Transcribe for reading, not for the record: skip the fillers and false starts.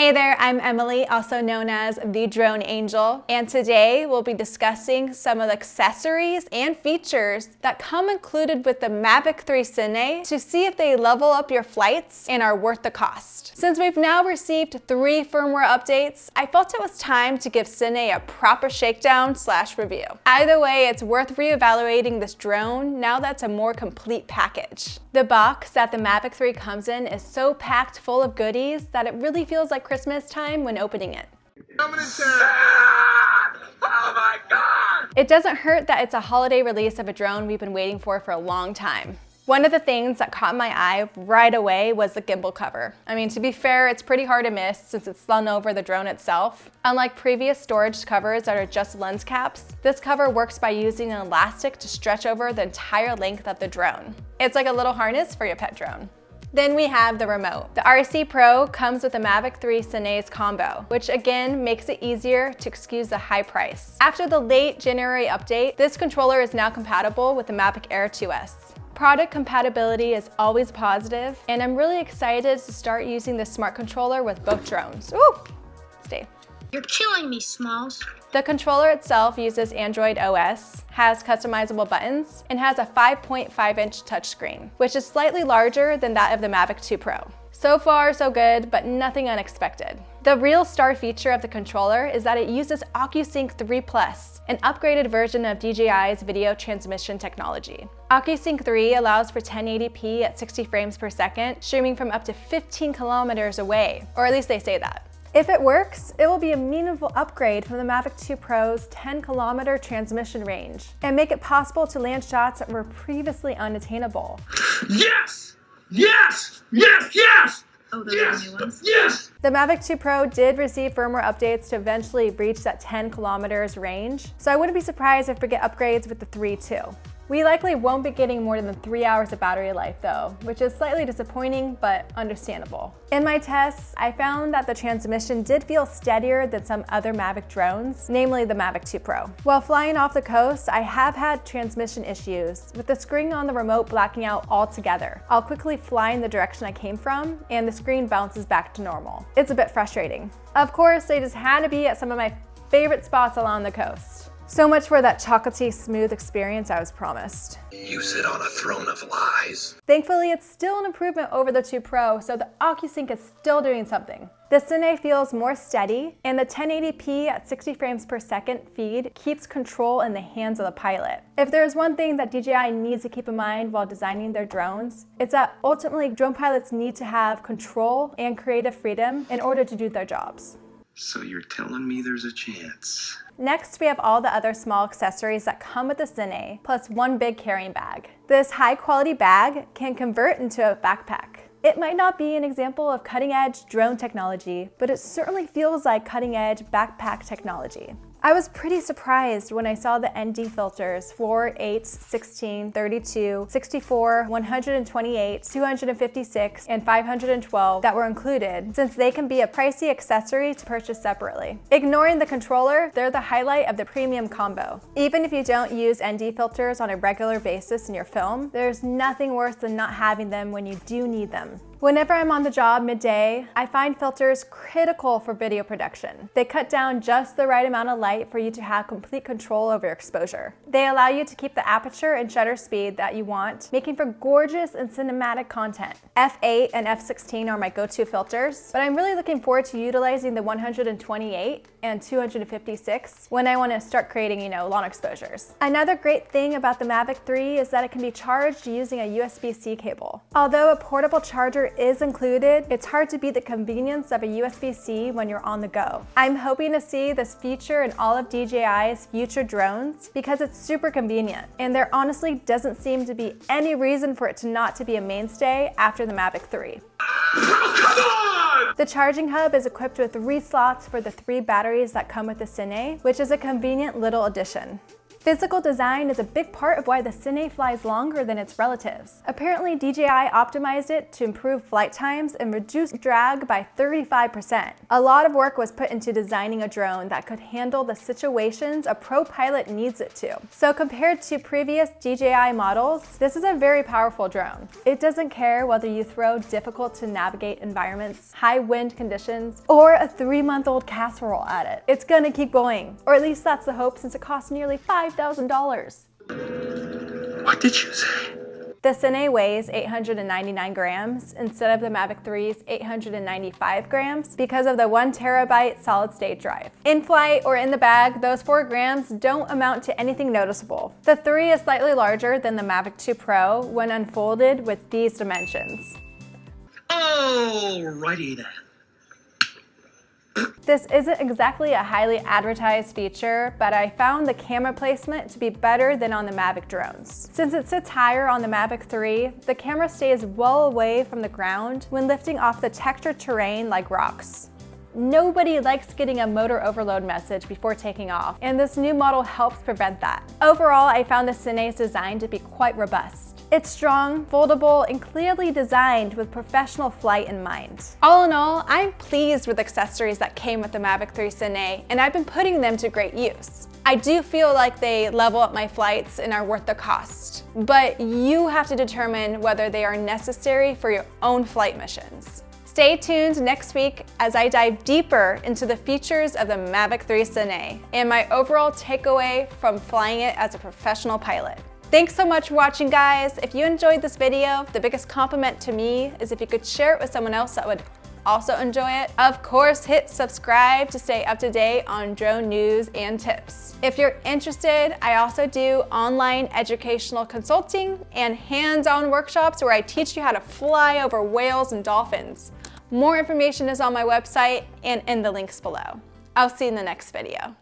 Hey there, I'm Emily, also known as the Drone Angel, and today we'll be discussing some of the accessories and features that come included with the MAVIC 3 Cine to see if they level up your flights and are worth the cost. Since we've now received 3 firmware updates, I felt it was time to give Cine a proper shakedown/review. Either way, it's worth reevaluating this drone now that it's a more complete package. The box that the MAVIC 3 comes in is so packed full of goodies that it really feels like Christmas time when opening it. Oh my God! It doesn't hurt that it's a holiday release of a drone we've been waiting for a long time. One of the things that caught my eye right away was the gimbal cover. I mean, to be fair, it's pretty hard to miss since it's slung over the drone itself. Unlike previous storage covers that are just lens caps, this cover works by using an elastic to stretch over the entire length of the drone. It's like a little harness for your pet drone. Then we have the remote. The RC Pro comes with the MAVIC 3 Cine's combo, which again makes it easier to excuse the high price. After the late January update, this controller is now compatible with the MAVIC Air 2S. Product compatibility is always positive, and I'm really excited to start using this smart controller with both drones. Ooh, stay. You're killing me, Smalls. The controller itself uses Android OS, has customizable buttons, and has a 5.5-inch touchscreen, which is slightly larger than that of the MAVIC 2 Pro. So far, so good, but nothing unexpected. The real star feature of the controller is that it uses Ocusync 3 Plus, an upgraded version of DJI's video transmission technology. Ocusync 3 allows for 1080p at 60 frames per second, streaming from up to 15 kilometers away, or at least they say that. If it works, it will be a meaningful upgrade from the MAVIC 2 Pro's 10-kilometer transmission range and make it possible to land shots that were previously unattainable. Yes! Yes! Yes! Yes! Oh, those are new ones? Yes! The MAVIC 2 Pro did receive firmware updates to eventually reach that 10 kilometers range, so I wouldn't be surprised if we get upgrades with the 3 too. We likely won't be getting more than 3 hours of battery life though, which is slightly disappointing, but understandable. In my tests, I found that the transmission did feel steadier than some other MAVIC drones, namely the MAVIC 2 Pro. While flying off the coast, I have had transmission issues, with the screen on the remote blacking out altogether. I'll quickly fly in the direction I came from, and the screen bounces back to normal. It's a bit frustrating. Of course, they just had to be at some of my favorite spots along the coast. So much for that chocolatey smooth experience I was promised. You sit on a throne of lies. Thankfully, it's still an improvement over the 2 Pro, so the Ocusync is still doing something. The Cine feels more steady, and the 1080p at 60 frames per second feed keeps control in the hands of the pilot. If there's one thing that DJI needs to keep in mind while designing their drones, it's that ultimately drone pilots need to have control and creative freedom in order to do their jobs. So you're telling me there's a chance? Next, we have all the other small accessories that come with the Cine, plus one big carrying bag. This high-quality bag can convert into a backpack. It might not be an example of cutting-edge drone technology, but it certainly feels like cutting-edge backpack technology. I was pretty surprised when I saw the ND filters 4, 8, 16, 32, 64, 128, 256, and 512 that were included, since they can be a pricey accessory to purchase separately. Ignoring the controller, they're the highlight of the premium combo. Even if you don't use ND filters on a regular basis in your film, there's nothing worse than not having them when you do need them. Whenever I'm on the job midday, I find filters critical for video production. They cut down just the right amount of light for you to have complete control over your exposure. They allow you to keep the aperture and shutter speed that you want, making for gorgeous and cinematic content. f8 and f16 are my go-to filters, but I'm really looking forward to utilizing the 128 and 256 when I want to start creating, long exposures. Another great thing about the MAVIC 3 is that it can be charged using a USB-C cable. Although a portable charger is included, it's hard to beat the convenience of a USB-C when you're on the go. I'm hoping to see this feature in all of DJI's future drones because it's super convenient, and there honestly doesn't seem to be any reason for it to not to be a mainstay after the MAVIC 3. Oh, come on! The charging hub is equipped with 3 slots for the 3 batteries that come with the Cine, which is a convenient little addition. Physical design is a big part of why the Cine flies longer than its relatives. Apparently, DJI optimized it to improve flight times and reduce drag by 35%. A lot of work was put into designing a drone that could handle the situations a pro pilot needs it to. So compared to previous DJI models, this is a very powerful drone. It doesn't care whether you throw difficult to navigate environments, high wind conditions, or a 3-month-old casserole at it. It's gonna keep going, or at least that's the hope since it costs nearly $5,000. What did you say? The Cine weighs 899 grams instead of the Mavic 3's 895 grams because of the 1 terabyte solid-state drive. In flight or in the bag, those 4 grams don't amount to anything noticeable. The 3 is slightly larger than the Mavic 2 Pro when unfolded with these dimensions. Alrighty then. This isn't exactly a highly advertised feature, but I found the camera placement to be better than on the Mavic drones. Since it sits higher on the Mavic 3, the camera stays well away from the ground when lifting off the textured terrain like rocks. Nobody likes getting a motor overload message before taking off, and this new model helps prevent that. Overall, I found the Cine's design to be quite robust. It's strong, foldable, and clearly designed with professional flight in mind. All in all, I'm pleased with the accessories that came with the Mavic 3 Cine, and I've been putting them to great use. I do feel like they level up my flights and are worth the cost, but you have to determine whether they are necessary for your own flight missions. Stay tuned next week as I dive deeper into the features of the Mavic 3 Cine and my overall takeaway from flying it as a professional pilot. Thanks so much for watching, guys. If you enjoyed this video, the biggest compliment to me is if you could share it with someone else that would also enjoy it. Of course, hit subscribe to stay up to date on drone news and tips. If you're interested, I also do online educational consulting and hands-on workshops where I teach you how to fly over whales and dolphins. More information is on my website and in the links below. I'll see you in the next video.